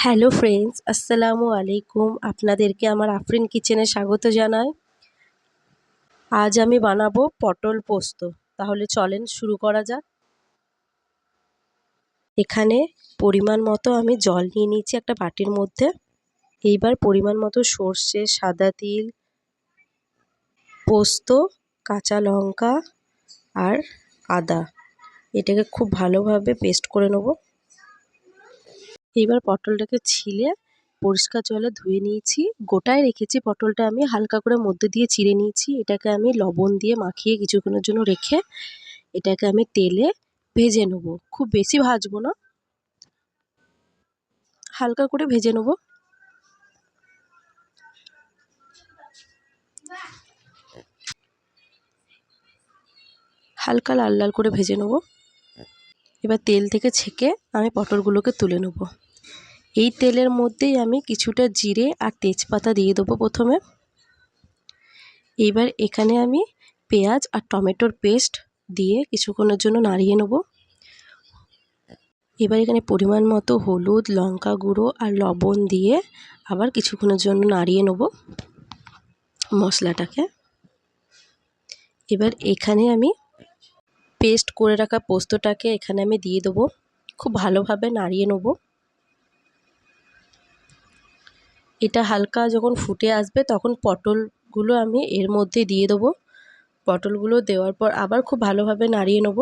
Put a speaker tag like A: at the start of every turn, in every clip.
A: Hello friends, আসসালামু আলাইকুম। আপনাদেরকে আমার আফরিন কিচেনে স্বাগত জানাই। আজ আমি বানাবো পটল পোস্ত। তাহলে চলেন শুরু করা যাক। এখানে পরিমাণ মতো আমি জল নিয়ে নিয়েছি একটা বাটির মধ্যে। এইবার পরিমাণ মতো সর্ষে, সাদা তিল, পোস্ত, কাঁচা লঙ্কা আর আদা, এটাকে খুব ভালোভাবে পেস্ট করে নেব। এবার পটলটাকে ছিলে পরিষ্কার জলে ধুয়ে নিয়েছি। গোটায় রেখেছি পটলটা, আমি হালকা করে মধ্যে দিয়ে চিড়ে নিয়েছি। এটাকে আমি লবণ দিয়ে মাখিয়ে কিছুক্ষণের জন্য রেখে এটাকে আমি তেলে ভেজে নেব। খুব বেশি ভাজবো না, হালকা করে ভেজে নেব। হালকা লাল লাল করে ভেজে নেব। এবার তেল থেকে ছেঁকে আমি পটলগুলোকে তুলে নেব। এই তেলের মধ্যেই আমি কিছুটা জিরে আর তেজপাতা দিয়ে দেবো প্রথমে। এবার এখানে আমি পেঁয়াজ আর টমেটোর পেস্ট দিয়ে কিছুক্ষণের জন্য নাড়িয়ে নেব। এবার এখানে পরিমাণ মতো হলুদ, লঙ্কা গুঁড়ো আর লবণ দিয়ে আবার কিছুক্ষণের জন্য নাড়িয়ে নেব মশলাটাকে। এবার এখানে আমি পেস্ট করে রাখা পোস্তটাকে এখানে আমি দিয়ে দেবো। খুব ভালোভাবে নাড়িয়ে নেব। এটা হালকা যখন ফুটে আসবে তখন পটলগুলো আমি এর মধ্যে দিয়ে দেবো। পটলগুলো দেওয়ার পর আবার খুব ভালোভাবে নাড়িয়ে নেব।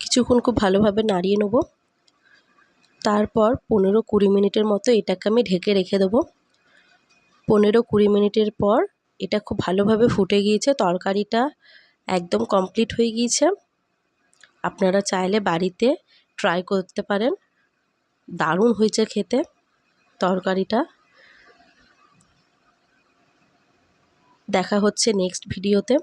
A: কিছুক্ষণ খুব ভালোভাবে নাড়িয়ে নেব। তারপর 15-20 মিনিটের মতো এটাকে আমি ঢেকে রেখে দেবো। 15-20 মিনিটের পর এটা খুব ভালোভাবে ফুটে গিয়েছে, তরকারিটা একদম কমপ্লিট হয়ে গিয়েছে। আপনারা চাইলে বাড়িতে ট্রাই করতে পারেন, দারুণ হয়েছে খেতে তরকারিটা। দেখা হচ্ছে নেক্সট ভিডিওতে।